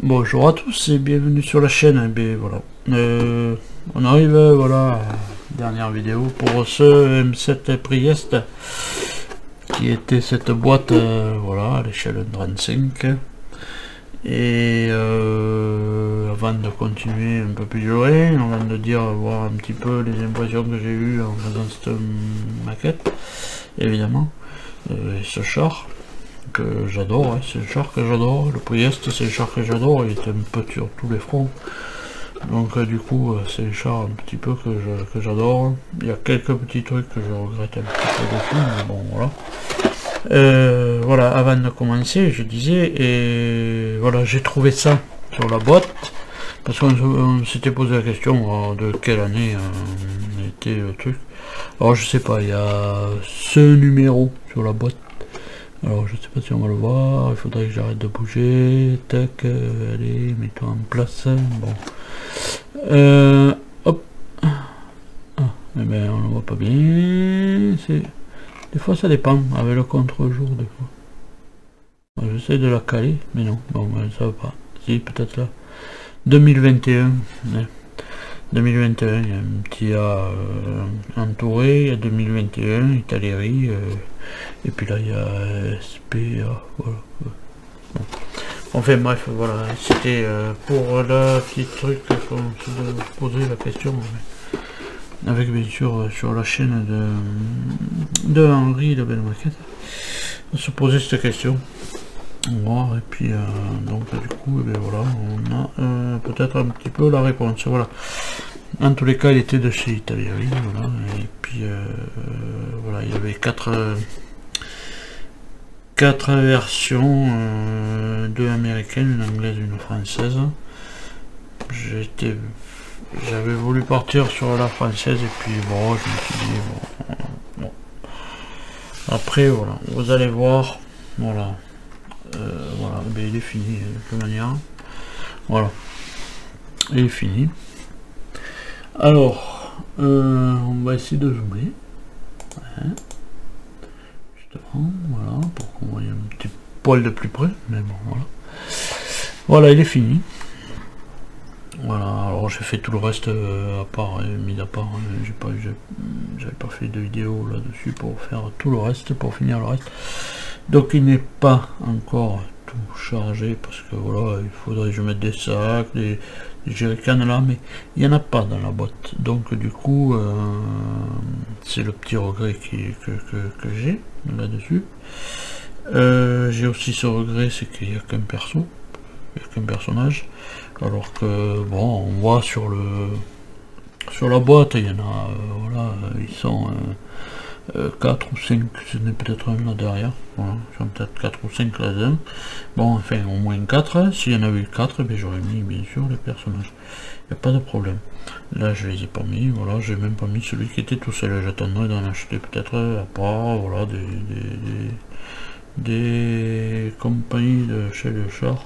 Bonjour à tous et bienvenue sur la chaîne. Ben, voilà. On arrive voilà, à la dernière vidéo pour ce M7 Priest qui était cette boîte voilà, à l'échelle 35. Et avant de continuer un peu plus loin, avant de dire voir un petit peu les impressions que j'ai eues en faisant cette maquette, évidemment, ce char que j'adore, hein, c'est le char que j'adore, le Priest c'est le char que j'adore, il est un peu sur tous les fronts, donc du coup c'est le char un petit peu que j'adore. Il y a quelques petits trucs que je regrette un petit peu dessus, mais bon voilà. Voilà, avant de commencer, je disais, et voilà, j'ai trouvé ça sur la boîte, parce qu'on s'était posé la question de quelle année était le truc. Alors je sais pas, il y a ce numéro sur la boîte. Alors je sais pas si on va le voir, il faudrait que j'arrête de bouger, tac, allez, mets-toi en place, bon. Hop. Ah, eh ben on le voit pas bien, c'est... Des fois ça dépend, avec le contre-jour des fois. J'essaie de la caler, mais non, bon, ça va pas. Si, peut-être là. 2021, ouais. 2021, il y a un petit A entouré, il y a 2021, Italérie, et puis là il y a SPA, voilà. Bon. Enfin bref, voilà, c'était pour le petit truc qu'on se posait la question, avec bien sûr sur la chaîne de Henri de Belle Maquette, on se posait cette question. Voir, et puis donc du coup ben, voilà, on a peut-être un petit peu la réponse. Voilà, en tous les cas il était de chez Italérie, voilà, et puis voilà, il y avait quatre versions, deux américaines, une anglaise et une française. J'avais voulu partir sur la française et puis bon, je me suis dit bon. Après voilà, vous allez voir, voilà. Voilà, ben il est fini de toute manière. Voilà, il est fini. Alors, on va essayer de zoomer. Ouais. Justement, voilà, pour qu'on voit un petit poil de plus près. Mais bon, voilà. Voilà, il est fini. Voilà, alors j'ai fait tout le reste à part, mis à part, j'avais pas fait de vidéo là-dessus pour faire tout le reste, pour finir le reste. Donc il n'est pas encore tout chargé parce que voilà, il faudrait que je mette des sacs, des jerrycans là, mais il n'y en a pas dans la boîte. Donc du coup, c'est le petit regret que j'ai là-dessus. J'ai aussi ce regret, c'est qu'il n'y a qu'un perso, il n'y a qu'un personnage. Alors que bon, on voit sur la boîte, il y en a, voilà, ils sont 4 ou 5, ce n'est peut-être un là derrière, voilà, ils sont peut-être 4 ou 5 là-dedans, bon enfin au moins 4, s'il y en avait eu 4, ben, j'aurais mis bien sûr les personnages, il n'y a pas de problème. Là je les ai pas mis, voilà, j'ai même pas mis celui qui était tout seul, j'attendrai d'en acheter peut-être à part, voilà, des compagnies de chez le char.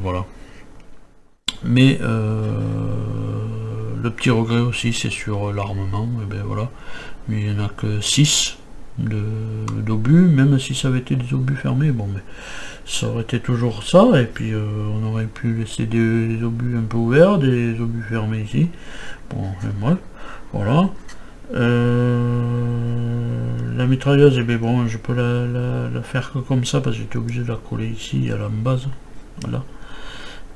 Voilà, mais le petit regret aussi c'est sur l'armement, et ben voilà, mais il n'y en a que 6 d'obus, même si ça avait été des obus fermés, bon mais ça aurait été toujours ça, et puis on aurait pu laisser des obus un peu ouverts, des obus fermés ici, bon bref, voilà. La mitrailleuse, et bien bon, je peux la faire que comme ça parce que j'étais obligé de la coller ici à la base, voilà,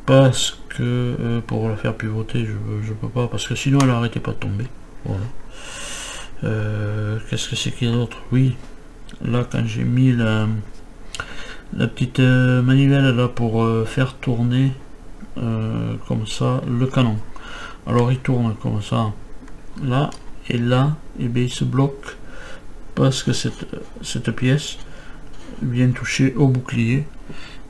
parce que pour la faire pivoter je peux pas, parce que sinon elle n'arrêtait pas de tomber, voilà. Qu'est-ce que c'est qu'il y a d'autre? Oui, là quand j'ai mis la petite manivelle là pour faire tourner comme ça le canon, alors il tourne comme ça là, et là, et bien il se bloque parce que cette pièce vient toucher au bouclier,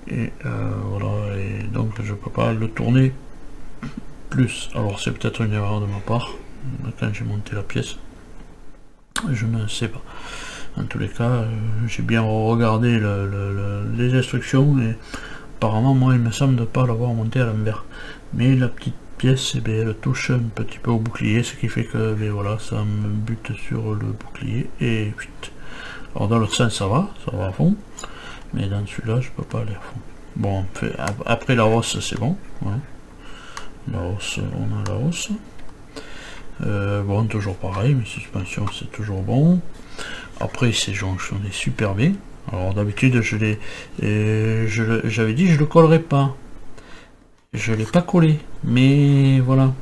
et voilà, et donc je peux pas le tourner plus. Alors c'est peut-être une erreur de ma part quand j'ai monté la pièce, je ne sais pas. En tous les cas, j'ai bien regardé les instructions et apparemment moi il me semble de pas l'avoir monté à l'envers, mais la petite pièce, et bien, elle touche un petit peu au bouclier, ce qui fait que bien, voilà, ça me bute sur le bouclier, et vite. Alors dans l'autre sens ça va à fond, Mais dans celui-là, je peux pas aller à fond. Bon, après la hausse, c'est bon. Voilà. La hausse, on a la hausse. Bon, toujours pareil, mais suspension, c'est toujours bon. Après, ces jonctions, on est super bien. Alors d'habitude, j'avais dit je le collerai pas. Je l'ai pas collé, mais voilà.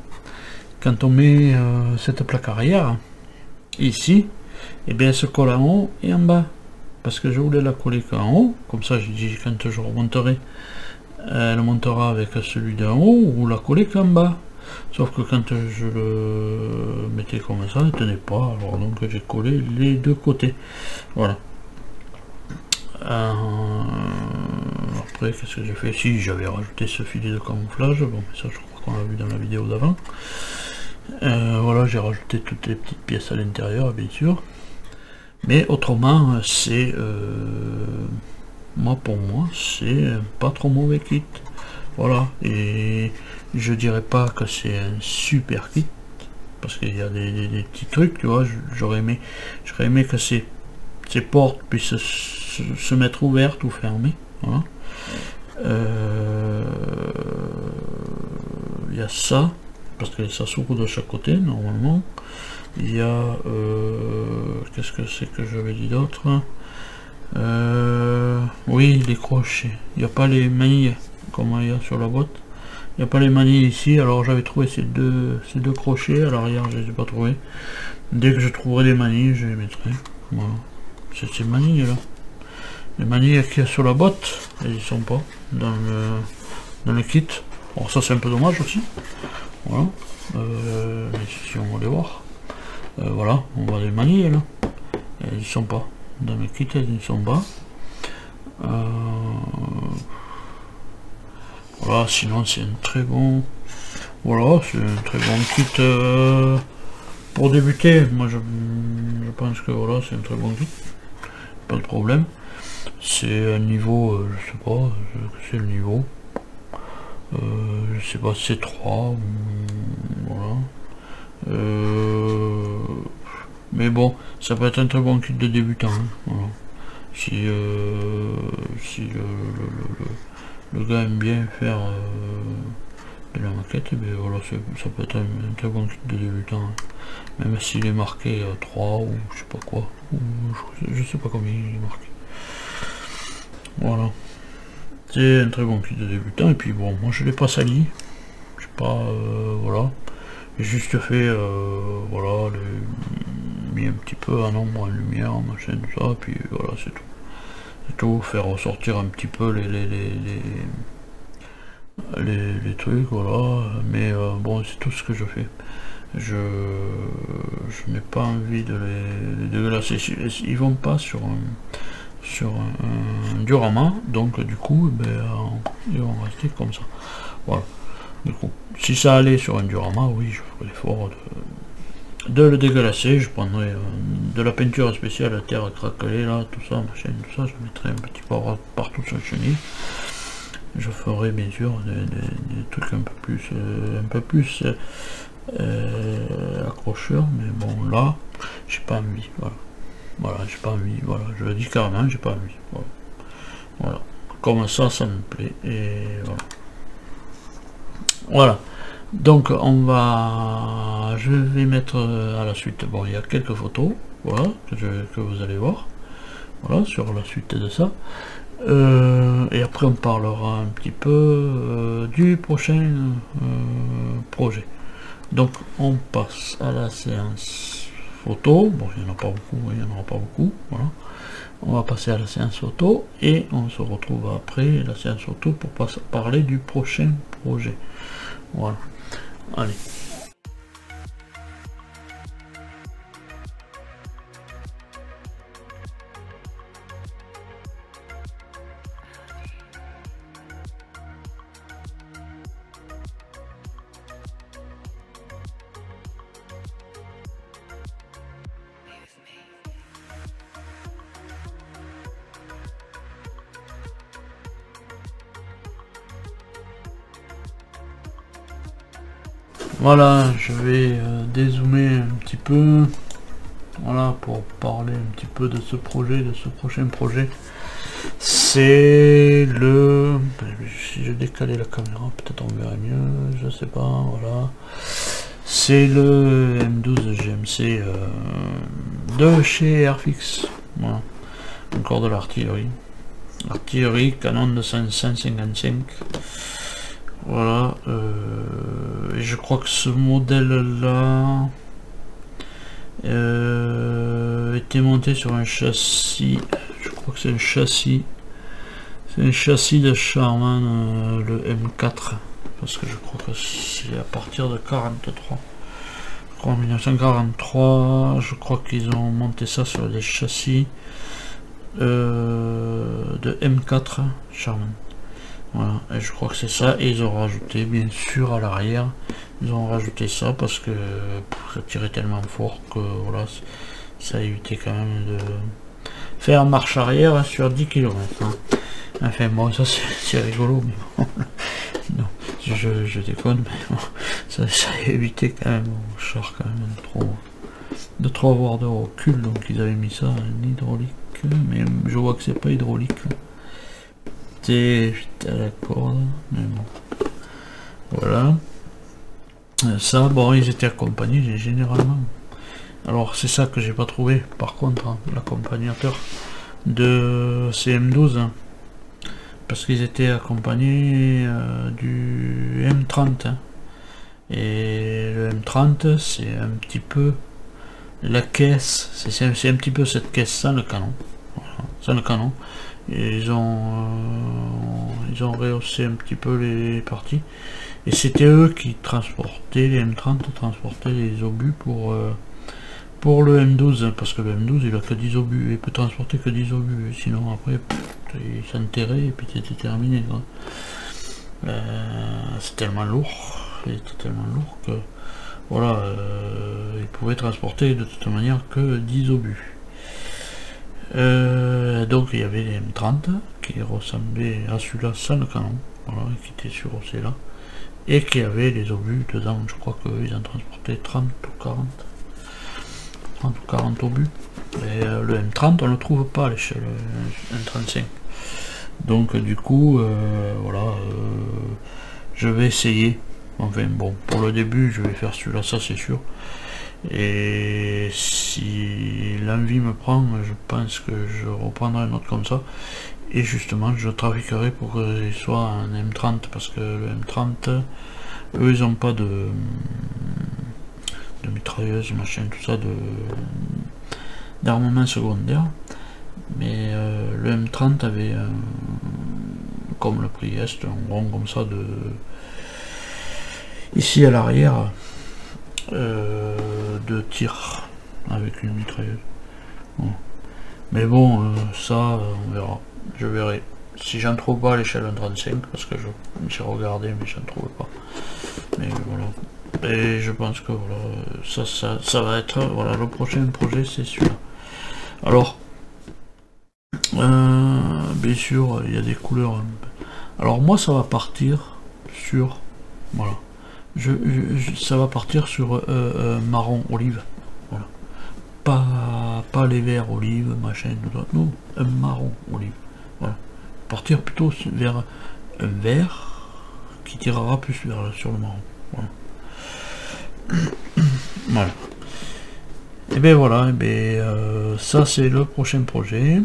Quand on met cette plaque arrière ici, et bien elle se colle en haut et en bas. Parce que je voulais la coller qu'en haut, comme ça j'ai dit quand je remonterai, elle montera avec celui d'en haut, ou la coller qu'en bas. Sauf que quand je le mettais comme ça, elle tenait pas, alors donc j'ai collé les deux côtés. Voilà. Après, qu'est-ce que j'ai fait? Si, j'avais rajouté ce filet de camouflage, bon, mais ça je crois qu'on l'a vu dans la vidéo d'avant. Voilà, j'ai rajouté toutes les petites pièces à l'intérieur, bien sûr. Mais autrement, c'est... pour moi, c'est pas trop mauvais kit. Voilà, et je dirais pas que c'est un super kit, parce qu'il y a des petits trucs, tu vois, j'aurais aimé que ces portes puissent se mettre ouvertes ou fermées. Voilà. Il y a ça, parce que ça s'ouvre de chaque côté normalement. Il y a qu'est-ce que c'est que j'avais dit d'autre? Oui, les crochets. Il n'y a pas les manilles comme il y a sur la boîte. Il n'y a pas les manilles ici. Alors j'avais trouvé ces deux crochets à l'arrière, je les ai pas trouvés. Dès que je trouverai les manilles, je les mettrai. Voilà. C'est ces manilles là. Les manilles qu'il y a sur la boîte, elles ne sont pas dans le kit. Bon, ça c'est un peu dommage aussi. Voilà. Mais si on va les voir. Voilà, on voit les manilles là. Elles ne sont pas. Dans le kit, elles ne sont pas. Voilà, sinon c'est un très bon. Voilà, c'est un très bon kit pour débuter. Moi je pense que voilà, c'est un très bon kit. Pas de problème. C'est un niveau, je sais pas, c'est le niveau. Je sais pas, c'est 3. Voilà. Mais bon, ça peut être un très bon kit de débutant. Hein, voilà. Si le gars aime bien faire de la maquette, mais voilà, ça peut être un très bon kit de débutant. Hein. Même s'il est marqué 3 ou je sais pas quoi, ou je sais pas combien il est marqué. Voilà. C'est un très bon kit de débutant, et puis bon, moi je l'ai pas sali. Je sais pas, voilà. J'ai juste fait, voilà, mis un petit peu en ombre, en lumière, machin, tout ça, puis voilà, c'est tout. C'est tout, faire ressortir un petit peu les trucs, voilà, mais bon, c'est tout ce que je fais. Je n'ai pas envie de les déglacer. Ils vont pas sur un diorama, donc du coup, ils vont rester comme ça. Voilà. Du coup, si ça allait sur un diorama, oui, je ferais l'effort de le déglacer. Je prendrais de la peinture spéciale à terre craquelée, là, tout ça, machin, tout ça. Je mettrais un petit peu partout sur le chenille. Je ferai bien sûr des trucs un peu plus accrocheurs, mais bon, là, j'ai pas envie. Voilà, j'ai pas envie. Voilà, je le dis carrément, j'ai pas envie. Voilà. Comme ça me plaît, et voilà. Voilà, donc je vais mettre à la suite, bon, il y a quelques photos, voilà, que vous allez voir, voilà, sur la suite de ça, et après on parlera un petit peu du prochain projet. Donc on passe à la séance photo, bon, il n'y en a pas beaucoup, il n'y en aura pas beaucoup, voilà. On va passer à la séance photo, et on se retrouve après la séance photo pour parler du prochain projet. Voilà, allez. Voilà, je vais dézoomer un petit peu, voilà, pour parler un petit peu de ce projet, de ce prochain projet. c'est le... Si je décalais la caméra, peut-être on verrait mieux, je sais pas, voilà. C'est le M12 GMC de chez Airfix. Voilà. Encore de l'artillerie. Artillerie, canon de 155. Voilà. Et je crois que ce modèle-là était monté sur un châssis. Je crois que c'est un châssis. C'est un châssis de Charman, le M4. Parce que je crois que c'est à partir de 43. Je crois en 1943, je crois qu'ils ont monté ça sur des châssis de M4 Charman. Voilà, et je crois que c'est ça. Et ils ont rajouté, bien sûr, à l'arrière, ils ont rajouté ça parce que ça tirait tellement fort que voilà, ça a évité quand même de faire marche arrière sur 10 km. Hein. Enfin bon, ça c'est rigolo, mais bon. Non, je déconne, mais bon, ça a évité quand même au char quand même de trop avoir de recul, donc ils avaient mis ça en hydraulique, mais je vois que c'est pas hydraulique. C'est juste à la corde, mais bon. Voilà. Ça, bon, ils étaient accompagnés généralement. Alors c'est ça que j'ai pas trouvé, par contre, hein, l'accompagnateur de CM12. Hein. Parce qu'ils étaient accompagnés du M30 hein. Et le M30 c'est un petit peu la caisse, c'est un petit peu cette caisse sans le canon, voilà, sans le canon. Et ils ont rehaussé un petit peu les parties et c'était eux qui transportaient les M30, transportaient les obus pour le M12 parce que le M12 il a que 10 obus, il peut transporter que 10 obus, sinon après il s'enterrait et puis c'était terminé. C'est tellement lourd, que voilà, il pouvait transporter de toute manière que 10 obus. Donc il y avait les M30 qui ressemblaient à celui-là sans le canon, voilà, qui était sur là et qui avait les obus dedans. Je crois qu'ils en transportaient 30 ou 40 obus. Et le M30 on ne le trouve pas à l'échelle M35. Donc du coup voilà, je vais essayer, enfin bon, pour le début je vais faire celui-là, ça c'est sûr, et si l'envie me prend, je pense que je reprendrai un autre comme ça, et justement je trafiquerai pour qu'il soit un M30, parce que le M30, eux ils n'ont pas de mitrailleuse, machin, tout ça, d'armement secondaire. Mais le M30 avait comme le Priest, un rond comme ça ici à l'arrière de tir avec une mitrailleuse. Bon. Mais bon, ça on verra, je verrai. Si j'en trouve pas à l'échelle 1.35, parce que j'ai regardé mais j'en trouve pas. Mais voilà. Et je pense que voilà, ça va être, voilà, le prochain projet c'est celui-là. Alors bien sûr il y a des couleurs. Alors moi ça va partir sur, voilà, ça va partir sur marron olive, voilà, pas les verts olive machin, non, un marron olive, voilà, partir plutôt vers un vert qui tirera plus sur le marron, voilà. Voilà. Et bien voilà, et bien ça c'est le prochain projet.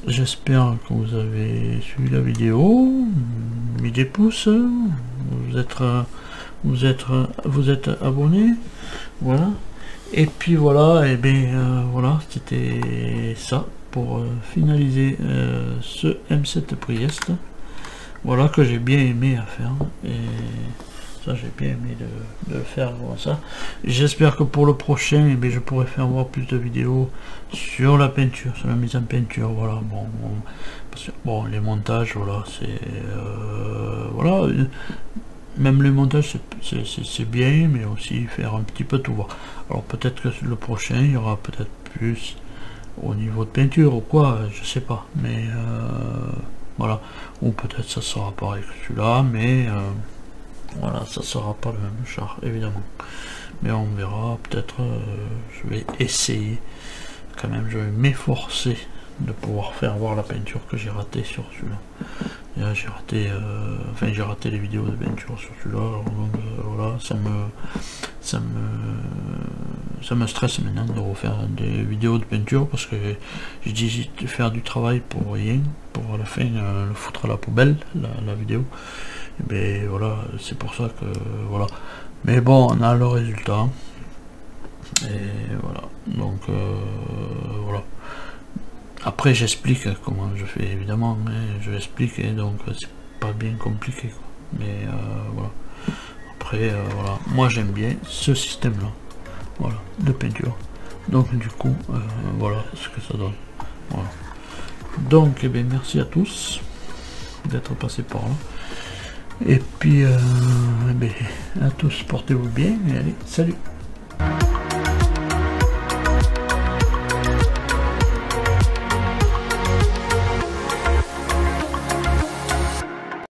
J'espère que vous avez suivi la vidéo, mis des pouces, vous êtes abonné, voilà. Et puis voilà, et bien voilà, c'était ça pour finaliser ce M7 Priest, voilà, que j'ai bien aimé à faire, et ça j'ai bien aimé de faire comme ça. J'espère que pour le prochain, eh bien, je pourrai faire voir plus de vidéos sur la peinture, sur la mise en peinture, voilà. Bon, parce que, bon, les montages, voilà, c'est voilà, même les montages c'est bien, mais aussi faire un petit peu tout voir. Alors peut-être que le prochain il y aura peut-être plus au niveau de peinture ou quoi, je sais pas, mais voilà, ou peut-être ça sera pareil que celui-là, mais voilà, ça sera pas le même char évidemment, mais on verra. Peut-être je vais essayer quand même, je vais m'efforcer de pouvoir faire voir la peinture que j'ai raté sur celui-là. J'ai raté, j'ai raté les vidéos de peinture sur celui-là, donc voilà, ça me stresse maintenant de refaire des vidéos de peinture, parce que j'ai dit de faire du travail pour rien, pour à la fin le foutre à la poubelle, la vidéo. Et ben voilà, c'est pour ça que voilà. Mais bon, on a le résultat. Et voilà, donc voilà. Après j'explique comment je fais, évidemment, mais je l'explique, et donc c'est pas bien compliqué, quoi. Mais voilà. Après voilà, moi j'aime bien ce système là, voilà, de peinture. Donc du coup voilà ce que ça donne. Voilà. Donc eh bien, merci à tous d'être passés par là. Et puis eh bien, à tous, portez-vous bien et allez, salut.